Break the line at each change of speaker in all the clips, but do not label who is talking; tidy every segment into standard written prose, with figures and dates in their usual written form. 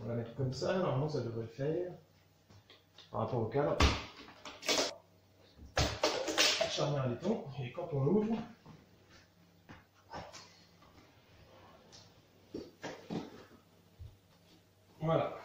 On va la mettre comme ça, normalement ça devrait le faire. Par rapport au cadre. Charnière à laiton, et quand on l'ouvre, voilà.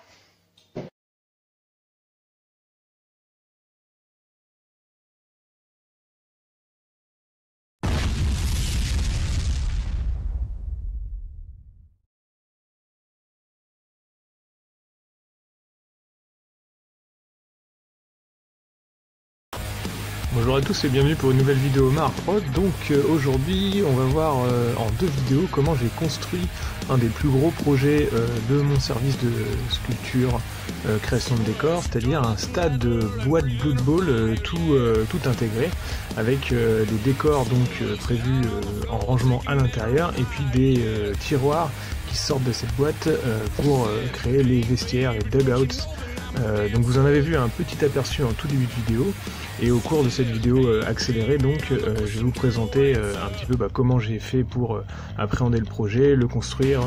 Bonjour à tous et bienvenue pour une nouvelle vidéo Marc Prod. Donc aujourd'hui on va voir en deux vidéos comment j'ai construit un des plus gros projets de mon service de sculpture création de décor, c'est-à-dire un stade de boîte Blood Bowl tout intégré avec des décors donc prévus en rangement à l'intérieur et puis des tiroirs qui sortent de cette boîte pour créer les vestiaires, les dugouts. Donc vous en avez vu un petit aperçu en tout début de vidéo et au cours de cette vidéo accélérée donc je vais vous présenter un petit peu comment j'ai fait pour appréhender le projet, le construire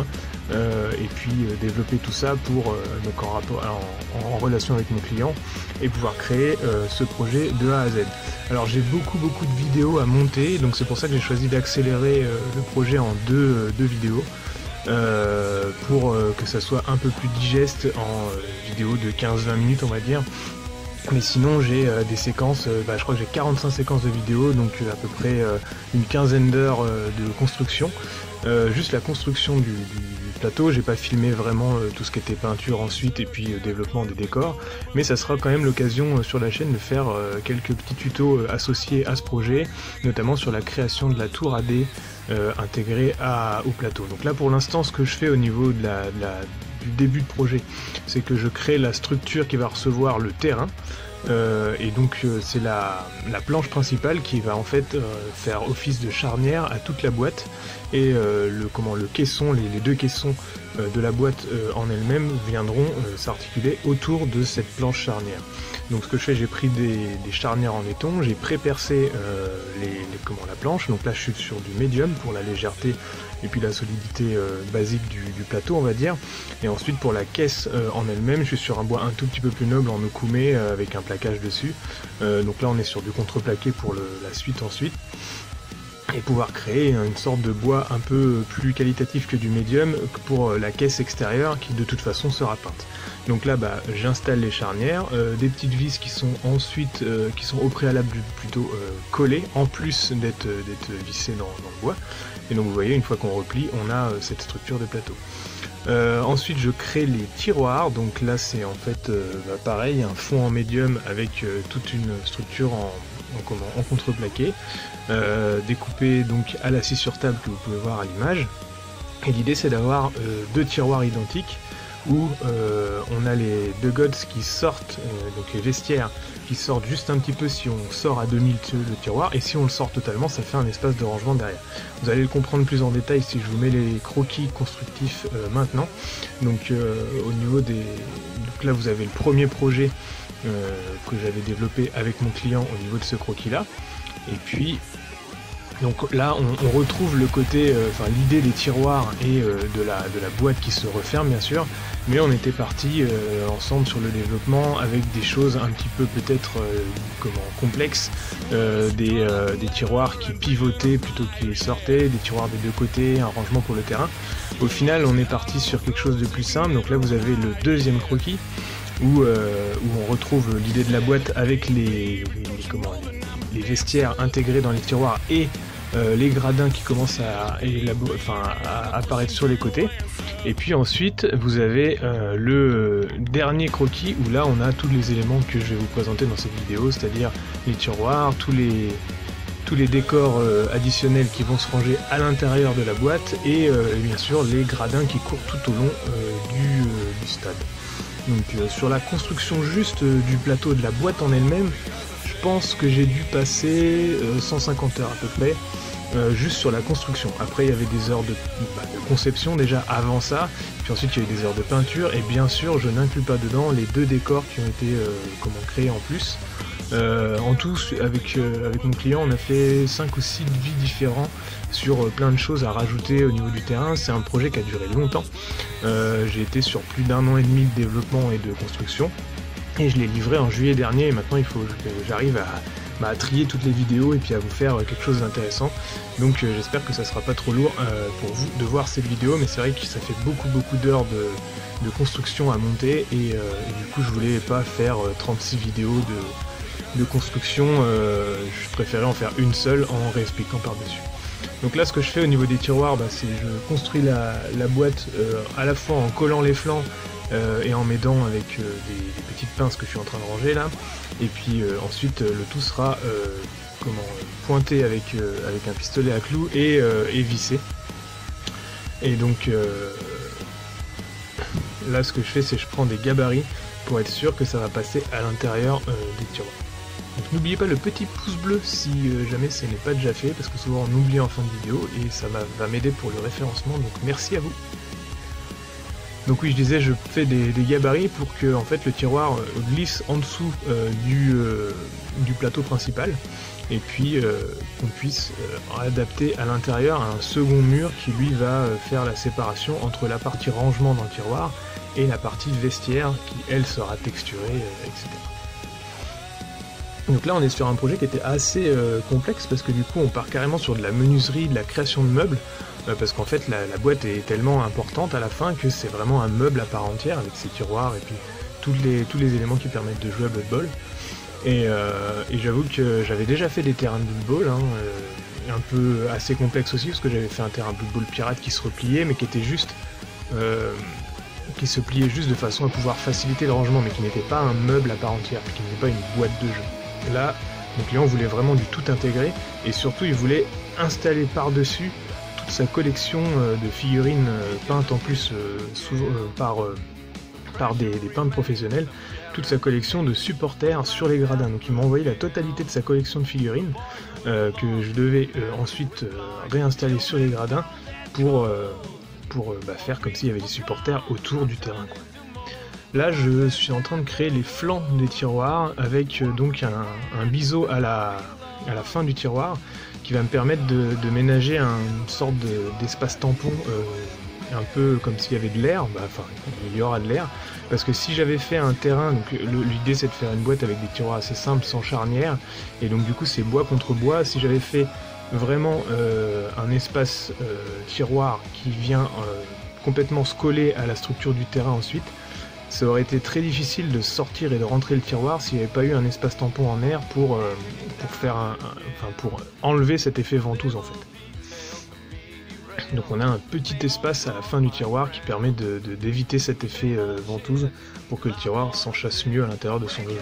et puis développer tout ça pour donc en relation avec mon client et pouvoir créer ce projet de A à Z. Alors j'ai beaucoup de vidéos à monter, donc c'est pour ça que j'ai choisi d'accélérer le projet en deux vidéos. Pour que ça soit un peu plus digeste en vidéo de 15-20 minutes on va dire. Mais sinon j'ai des séquences, je crois que j'ai 45 séquences de vidéos, donc à peu près une quinzaine d'heures de construction. Juste la construction du plateau, j'ai pas filmé vraiment tout ce qui était peinture ensuite et puis développement des décors, mais ça sera quand même l'occasion sur la chaîne de faire quelques petits tutos associés à ce projet, notamment sur la création de la tour AD intégrée au plateau. Donc là pour l'instant ce que je fais au niveau de du début de projet, c'est que je crée la structure qui va recevoir le terrain. Et donc c'est la planche principale qui va en fait faire office de charnière à toute la boîte et le caisson, les deux caissons de la boîte en elle-même viendront s'articuler autour de cette planche charnière. Donc ce que je fais, j'ai pris des charnières en laiton, j'ai pré-percé la planche, donc là je suis sur du médium pour la légèreté et puis la solidité basique du plateau on va dire, et ensuite pour la caisse en elle-même je suis sur un bois un tout petit peu plus noble en okoumé avec un plaquage dessus, donc là on est sur du contreplaqué pour la suite ensuite, et pouvoir créer une sorte de bois un peu plus qualitatif que du médium pour la caisse extérieure qui de toute façon sera peinte. Donc là j'installe les charnières, des petites vis qui sont ensuite qui sont au préalable plutôt collées en plus d'être vissées dans le bois, et donc vous voyez une fois qu'on replie on a cette structure de plateau. Ensuite je crée les tiroirs, donc là c'est en fait pareil, un fond en médium avec toute une structure en contreplaqué, découpé donc à la scie sur table que vous pouvez voir à l'image, et l'idée c'est d'avoir deux tiroirs identiques où on a les dugouts qui sortent, donc les vestiaires qui sortent juste un petit peu si on sort à demi le tiroir, et si on le sort totalement ça fait un espace de rangement derrière. Vous allez le comprendre plus en détail si je vous mets les croquis constructifs maintenant. Donc au niveau donc là vous avez le premier projet que j'avais développé avec mon client au niveau de ce croquis là, et puis donc là on retrouve le côté, l'idée des tiroirs et de la boîte qui se referme bien sûr, mais on était parti ensemble sur le développement avec des choses un petit peu peut-être complexes, des tiroirs qui pivotaient plutôt qu'ils sortaient, des tiroirs des deux côtés, un rangement pour le terrain. Au final on est parti sur quelque chose de plus simple, donc là vous avez le deuxième croquis où on retrouve l'idée de la boîte avec les vestiaires intégrés dans les tiroirs et les gradins qui commencent à apparaître sur les côtés. Et puis ensuite vous avez le dernier croquis où là on a tous les éléments que je vais vous présenter dans cette vidéo, c'est-à-dire les tiroirs, tous les décors additionnels qui vont se ranger à l'intérieur de la boîte, et bien sûr les gradins qui courent tout au long du stade. Donc sur la construction juste du plateau de la boîte en elle-même, je pense que j'ai dû passer 150 heures à peu près, juste sur la construction. Après il y avait des heures de conception déjà avant ça, puis ensuite il y a eu des heures de peinture, et bien sûr je n'inclus pas dedans les deux décors qui ont été créés en plus. En tout, avec mon client, on a fait 5 ou 6 devis différents sur plein de choses à rajouter au niveau du terrain. C'est un projet qui a duré longtemps. J'ai été sur plus d'1 an et demi de développement et de construction. Et je l'ai livré en juillet dernier, et maintenant il faut que j'arrive à trier toutes les vidéos et puis à vous faire quelque chose d'intéressant. Donc j'espère que ça sera pas trop lourd pour vous de voir cette vidéo, mais c'est vrai que ça fait beaucoup d'heures de construction à monter, et du coup je voulais pas faire 36 vidéos de construction, je préférais en faire une seule en réexpliquant par-dessus. Donc là ce que je fais au niveau des tiroirs, c'est je construis la boîte à la fois en collant les flancs et en m'aidant avec des petites pinces que je suis en train de ranger là, et puis ensuite le tout sera pointé avec un pistolet à clous et vissé. Et donc là ce que je fais, c'est que je prends des gabarits pour être sûr que ça va passer à l'intérieur des tiroirs. Donc n'oubliez pas le petit pouce bleu si jamais ce n'est pas déjà fait, parce que souvent on oublie en fin de vidéo et ça va m'aider pour le référencement, donc merci à vous. Donc oui, je disais, je fais des gabarits pour que en fait le tiroir glisse en dessous du plateau principal, et puis qu'on puisse adapter à l'intérieur un second mur qui lui va faire la séparation entre la partie rangement dans le tiroir et la partie vestiaire qui elle sera texturée, etc. Donc là on est sur un projet qui était assez complexe, parce que du coup on part carrément sur de la menuiserie, de la création de meubles, parce qu'en fait la boîte est tellement importante à la fin que c'est vraiment un meuble à part entière avec ses tiroirs et puis tous les éléments qui permettent de jouer à Blood Bowl. Et j'avoue que j'avais déjà fait des terrains de Blood Bowl, un peu assez complexes aussi, parce que j'avais fait un terrain Blood Bowl pirate qui se repliait, mais qui était juste qui se pliait juste de façon à pouvoir faciliter le rangement, mais qui n'était pas un meuble à part entière, qui n'était pas une boîte de jeu. Là, mon client voulait vraiment du tout intégrer, et surtout il voulait installer par-dessus toute sa collection de figurines peintes en plus par des peintres professionnels, toute sa collection de supporters sur les gradins. Donc il m'a envoyé la totalité de sa collection de figurines que je devais ensuite réinstaller sur les gradins pour faire comme s'il y avait des supporters autour du terrain, quoi. Là je suis en train de créer les flancs des tiroirs avec donc un biseau à la fin du tiroir qui va me permettre de ménager une sorte d'espace tampon, un peu comme s'il y avait de l'air, il y aura de l'air, parce que si j'avais fait un terrain, donc l'idée c'est de faire une boîte avec des tiroirs assez simples, sans charnière, et donc du coup c'est bois contre bois. Si j'avais fait vraiment un espace tiroir qui vient complètement se coller à la structure du terrain ensuite, ça aurait été très difficile de sortir et de rentrer le tiroir s'il n'y avait pas eu un espace tampon en air pour enlever cet effet ventouse en fait. Donc on a un petit espace à la fin du tiroir qui permet d'éviter cet effet ventouse pour que le tiroir s'enchasse mieux à l'intérieur de son logement.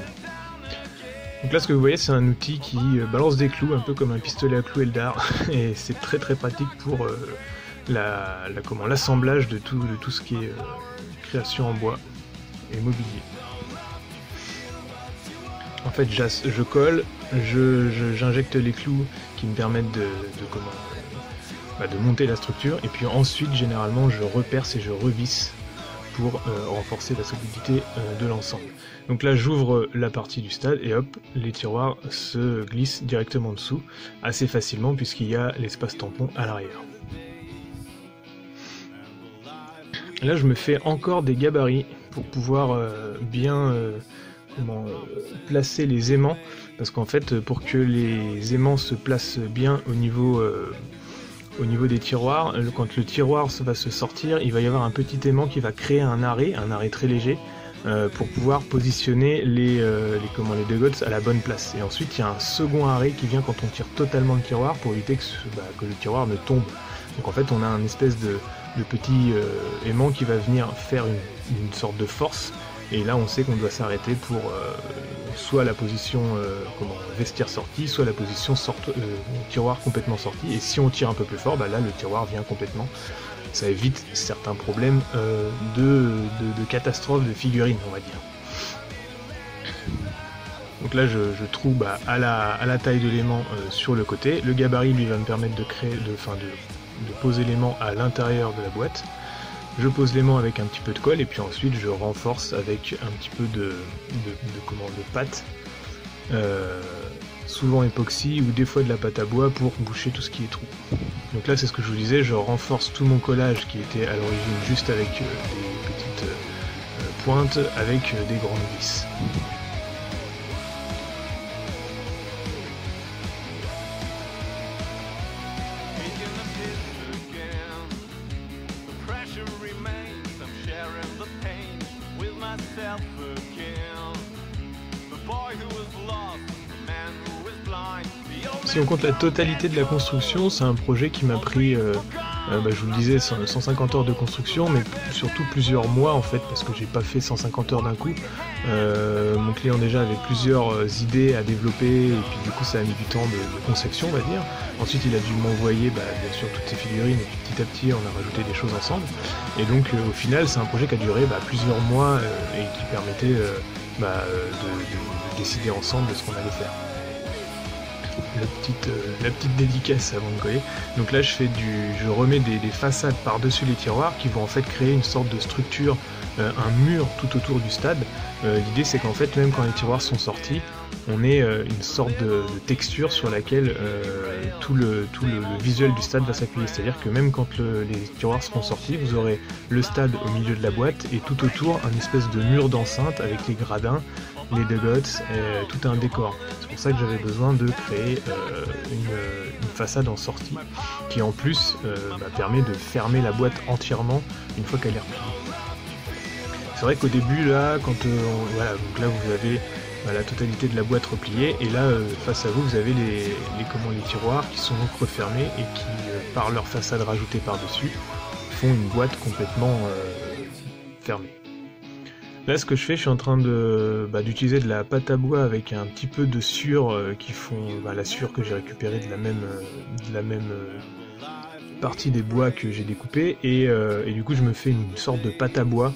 Donc là ce que vous voyez, c'est un outil qui balance des clous, un peu comme un pistolet à clous Eldar, et c'est très pratique pour l'assemblage de tout ce qui est création en bois et mobilier. En fait je colle, j'injecte les clous qui me permettent de monter la structure, et puis ensuite généralement je reperce et je revisse pour renforcer la solidité de l'ensemble. Donc là j'ouvre la partie du stade et hop, les tiroirs se glissent directement dessous assez facilement puisqu'il y a l'espace tampon à l'arrière. Là je me fais encore des gabarits pour pouvoir bien placer les aimants, parce qu'en fait pour que les aimants se placent bien au niveau des tiroirs, quand le tiroir va se sortir, il va y avoir un petit aimant qui va créer un arrêt très léger pour pouvoir positionner les degots à la bonne place. Et ensuite il y a un second arrêt qui vient quand on tire totalement le tiroir pour éviter que le tiroir ne tombe. Donc en fait on a un espèce de petit aimant qui va venir faire une sorte de force, et là on sait qu'on doit s'arrêter pour soit la position vestiaire sortie, soit la position tiroir complètement sorti, et si on tire un peu plus fort, là le tiroir vient complètement. Ça évite certains problèmes de catastrophe de figurines, on va dire. Donc là je trouve à la taille de l'aimant sur le côté. Le gabarit lui va me permettre de poser l'aimant à l'intérieur de la boîte. Je pose l'aimant avec un petit peu de colle, et puis ensuite je renforce avec un petit peu de pâte souvent époxy ou des fois de la pâte à bois pour boucher tout ce qui est trou. Donc là c'est ce que je vous disais, je renforce tout mon collage qui était à l'origine juste avec des petites pointes avec des grandes vis. Si on compte la totalité de la construction, c'est un projet qui m'a pris, je vous le disais, 150 heures de construction, mais surtout plusieurs mois en fait, parce que j'ai pas fait 150 heures d'un coup. Mon client déjà avait plusieurs idées à développer, et puis du coup ça a mis du temps de conception, on va dire. Ensuite il a dû m'envoyer bien sûr toutes ses figurines, et puis petit à petit on a rajouté des choses ensemble. Et donc au final c'est un projet qui a duré plusieurs mois et qui permettait de décider ensemble de ce qu'on allait faire. La petite dédicace avant de coller. Donc là je remets des façades par-dessus les tiroirs qui vont en fait créer une sorte de structure, un mur tout autour du stade. L'idée c'est qu'en fait même quand les tiroirs sont sortis, on ait une sorte de texture sur laquelle tout le visuel du stade va s'appuyer. C'est-à-dire que même quand les tiroirs seront sortis, vous aurez le stade au milieu de la boîte et tout autour un espèce de mur d'enceinte avec les gradins, les dugouts, tout un décor. C'est pour ça que j'avais besoin de créer une façade en sortie qui en plus permet de fermer la boîte entièrement une fois qu'elle est repliée. C'est vrai qu'au début là, donc là vous avez la totalité de la boîte repliée et là face à vous vous avez les tiroirs qui sont donc refermés et qui par leur façade rajoutée par-dessus font une boîte complètement fermée. Là ce que je fais, je suis en train d'utiliser de la pâte à bois avec un petit peu de sure qui font la sure que j'ai récupérée de la même partie des bois que j'ai découpé et du coup je me fais une sorte de pâte à bois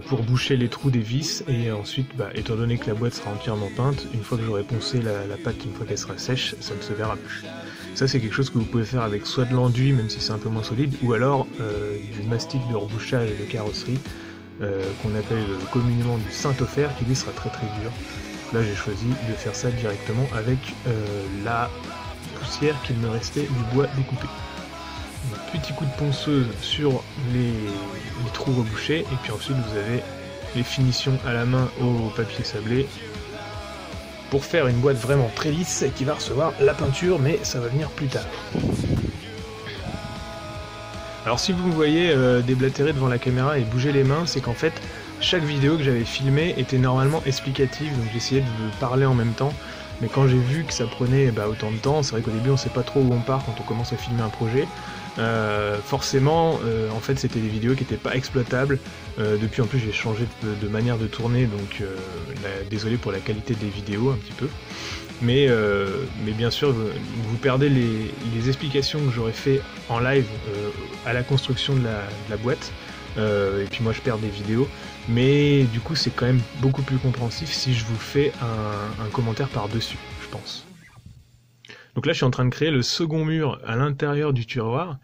pour boucher les trous des vis et ensuite étant donné que la boîte sera entièrement peinte, une fois que j'aurai poncé la pâte, une fois qu'elle sera sèche, ça ne se verra plus. Ça c'est quelque chose que vous pouvez faire avec soit de l'enduit même si c'est un peu moins solide ou alors du mastic de rebouchage de carrosserie qu'on appelle communément du Saint-Ophère qui lui sera très très dur. Là j'ai choisi de faire ça directement avec la poussière qu'il me restait du bois découpé. Un petit coup de ponceuse sur les trous rebouchés et puis ensuite vous avez les finitions à la main au papier sablé pour faire une boîte vraiment très lisse qui va recevoir la peinture, mais ça va venir plus tard. Alors si vous me voyez déblatérer devant la caméra et bouger les mains, c'est qu'en fait chaque vidéo que j'avais filmée était normalement explicative, donc j'essayais de parler en même temps. Mais quand j'ai vu que ça prenait autant de temps, c'est vrai qu'au début on sait pas trop où on part quand on commence à filmer un projet. Forcément, en fait c'était des vidéos qui n'étaient pas exploitables. Depuis en plus j'ai changé de manière de tourner, donc désolé pour la qualité des vidéos un petit peu. Mais bien sûr vous perdez les explications que j'aurais fait en live à la construction de la boîte. Et puis moi je perds des vidéos, mais du coup c'est quand même beaucoup plus compréhensif si je vous fais un commentaire par dessus, je pense. Donc là je suis en train de créer le second mur à l'intérieur du tiroir.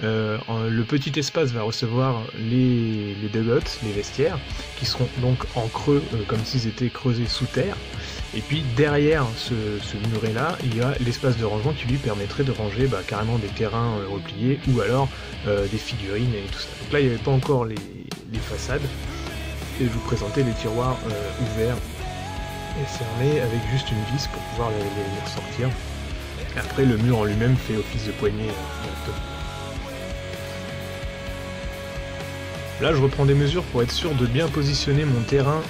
Le petit espace va recevoir les dugouts, les vestiaires, qui seront donc en creux comme s'ils étaient creusés sous terre. Et puis derrière ce muret là, il y a l'espace de rangement qui lui permettrait de ranger carrément des terrains repliés ou alors des figurines et tout ça. Donc là il n'y avait pas encore les façades et je vous présentais les tiroirs ouverts et fermés avec juste une vis pour pouvoir les ressortir. Et après le mur en lui-même fait office de poignée directement. Là je reprends des mesures pour être sûr de bien positionner mon terrain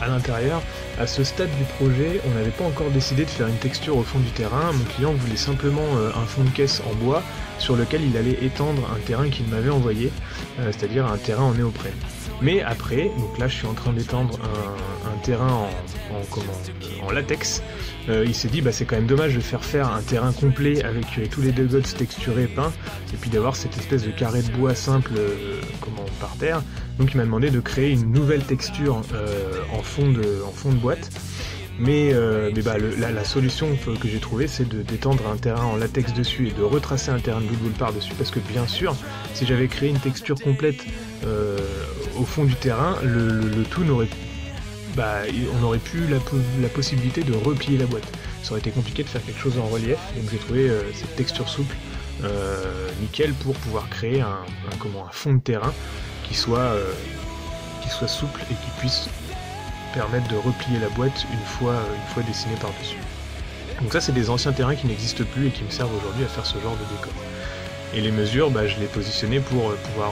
à l'intérieur. À ce stade du projet, on n'avait pas encore décidé de faire une texture au fond du terrain. Mon client voulait simplement un fond de caisse en bois sur lequel il allait étendre un terrain qu'il m'avait envoyé, c'est-à-dire un terrain en néoprène. Mais après, donc là je suis en train d'étendre un terrain en latex. Il s'est dit c'est quand même dommage de faire un terrain complet avec tous les dugouts texturés peints et puis d'avoir cette espèce de carré de bois simple par terre. Donc il m'a demandé de créer une nouvelle texture en fond de boîte. Mais la solution que j'ai trouvée, c'est d'étendre un terrain en latex dessus et de retracer un terrain de boule par-dessus, parce que bien sûr, si j'avais créé une texture complète au fond du terrain, le tout on n'aurait plus la possibilité de replier la boîte. Ça aurait été compliqué de faire quelque chose en relief, donc j'ai trouvé cette texture souple nickel pour pouvoir créer un fond de terrain qui soit souple et qui puisse permettre de replier la boîte une fois dessinée par-dessus. Donc ça, c'est des anciens terrains qui n'existent plus et qui me servent aujourd'hui à faire ce genre de décor. Et les mesures, je les positionnais pour pouvoir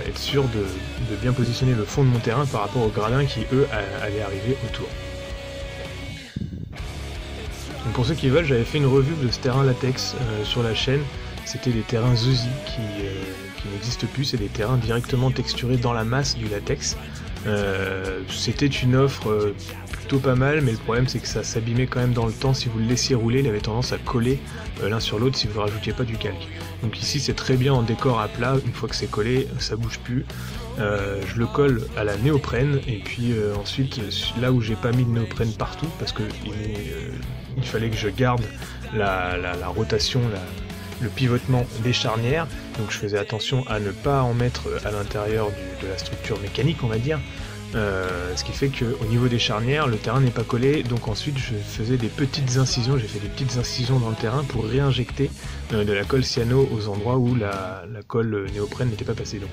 être sûr de bien positionner le fond de mon terrain par rapport aux gradins qui, eux, allaient arriver autour. Donc pour ceux qui veulent, j'avais fait une revue de ce terrain latex sur la chaîne. C'était des terrains Zuzi qui n'existent plus, c'est des terrains directement texturés dans la masse du latex. C'était une offre plutôt pas mal, mais le problème c'est que ça s'abîmait quand même dans le temps. Si vous le laissiez rouler, il avait tendance à coller l'un sur l'autre si vous ne rajoutiez pas du calque. Donc ici c'est très bien en décor à plat, une fois que c'est collé, ça bouge plus. Je le colle à la néoprène, et puis ensuite là où j'ai pas mis de néoprène partout, parce que il fallait que je garde la rotation, le pivotement des charnières, donc je faisais attention à ne pas en mettre à l'intérieur de la structure mécanique, on va dire, ce qui fait qu'au niveau des charnières, le terrain n'est pas collé, donc ensuite je faisais des petites incisions, j'ai fait des petites incisions dans le terrain pour réinjecter de la colle cyano aux endroits où la colle néoprène n'était pas passée. Donc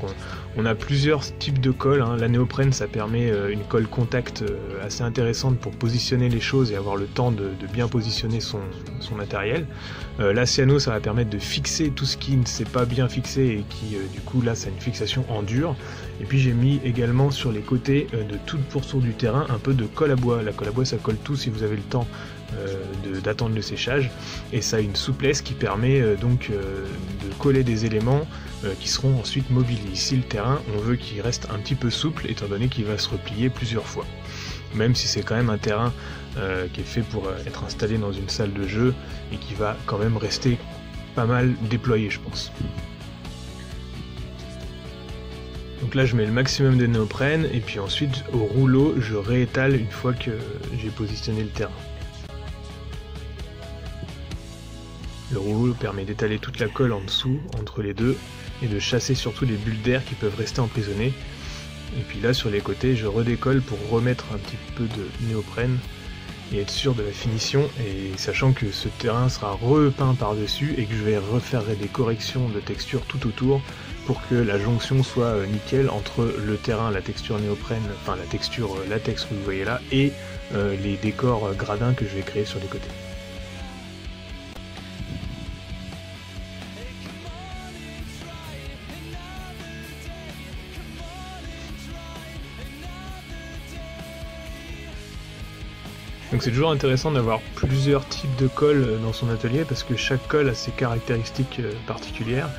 on a plusieurs types de colle, hein. La néoprène, ça permet une colle contact assez intéressante pour positionner les choses et avoir le temps de bien positionner son matériel. La cyano, ça va permettre de fixer tout ce qui ne s'est pas bien fixé et qui du coup là ça a une fixation en dur. Et puis j'ai mis également sur les côtés de tout le pourtour du terrain un peu de colle à bois. La colle à bois, ça colle tout si vous avez le temps d'attendre le séchage, et ça a une souplesse qui permet donc de coller des éléments qui seront ensuite mobiles. Ici le terrain, on veut qu'il reste un petit peu souple étant donné qu'il va se replier plusieurs fois, même si c'est quand même un terrain qui est fait pour être installé dans une salle de jeu et qui va quand même rester pas mal déployé, je pense. Donc là je mets le maximum de néoprène, et puis ensuite au rouleau je réétale une fois que j'ai positionné le terrain. Le rouleau permet d'étaler toute la colle en dessous, entre les deux, et de chasser surtout les bulles d'air qui peuvent rester emprisonnées. Et puis là sur les côtés je redécolle pour remettre un petit peu de néoprène et être sûr de la finition, et sachant que ce terrain sera repeint par dessus et que je vais refaire des corrections de texture tout autour pour que la jonction soit nickel entre le terrain, la texture néoprène, enfin la texture latex que vous voyez là, et les décors gradins que je vais créer sur les côtés. Donc c'est toujours intéressant d'avoir plusieurs types de colle dans son atelier, parce que chaque colle a ses caractéristiques particulières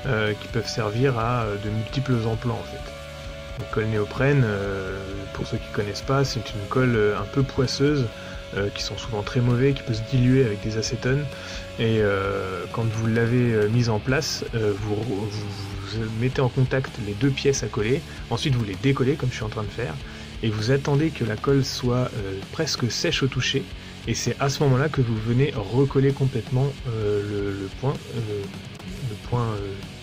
qui peuvent servir à de multiples emplois en fait. Donc colle néoprène, pour ceux qui connaissent pas, c'est une colle un peu poisseuse, qui sont souvent très mauvais, qui peut se diluer avec des acétones, et quand vous l'avez mise en place, vous mettez en contact les deux pièces à coller, ensuite vous les décollez comme je suis en train de faire, et vous attendez que la colle soit presque sèche au toucher, et c'est à ce moment-là que vous venez recoller complètement le point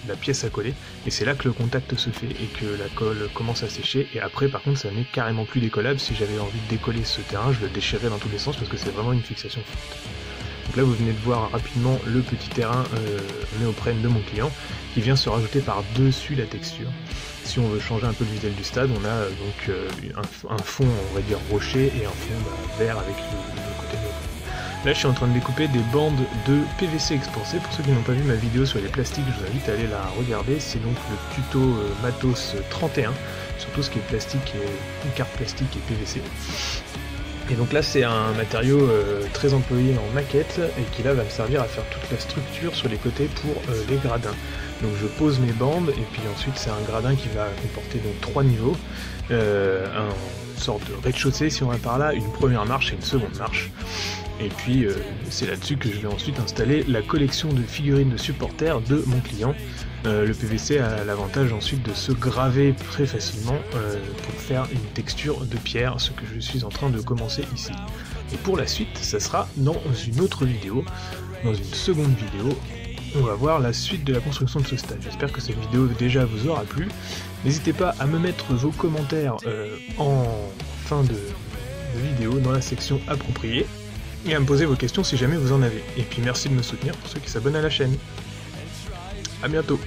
de la pièce à coller, et c'est là que le contact se fait et que la colle commence à sécher. Et après par contre ça n'est carrément plus décollable. Si j'avais envie de décoller ce terrain, je le déchirerais dans tous les sens parce que c'est vraiment une fixation forte. Donc là vous venez de voir rapidement le petit terrain néoprène de mon client qui vient se rajouter par dessus la texture. Si on veut changer un peu le visuel du stade, on a donc un fond, on va dire rocher, et un fond vert avec le côté néoprène. Là je suis en train de découper des bandes de PVC expansé. Pour ceux qui n'ont pas vu ma vidéo sur les plastiques, je vous invite à aller la regarder. C'est donc le tuto Matos 31 sur tout ce qui est plastique et carte plastique et PVC. Et donc là c'est un matériau très employé en maquette et qui là va me servir à faire toute la structure sur les côtés pour les gradins. Donc je pose mes bandes et puis ensuite c'est un gradin qui va comporter donc 3 niveaux, une sorte de rez-de-chaussée si on va par là, une première marche et une seconde marche. Et puis c'est là-dessus que je vais ensuite installer la collection de figurines de supporters de mon client. Le PVC a l'avantage ensuite de se graver très facilement pour faire une texture de pierre, ce que je suis en train de commencer ici. Et pour la suite, ça sera dans une autre vidéo, dans une seconde vidéo, on va voir la suite de la construction de ce stade. J'espère que cette vidéo déjà vous aura plu. N'hésitez pas à me mettre vos commentaires en fin de vidéo dans la section appropriée, et à me poser vos questions si jamais vous en avez. Et puis merci de me soutenir pour ceux qui s'abonnent à la chaîne. A bientôt.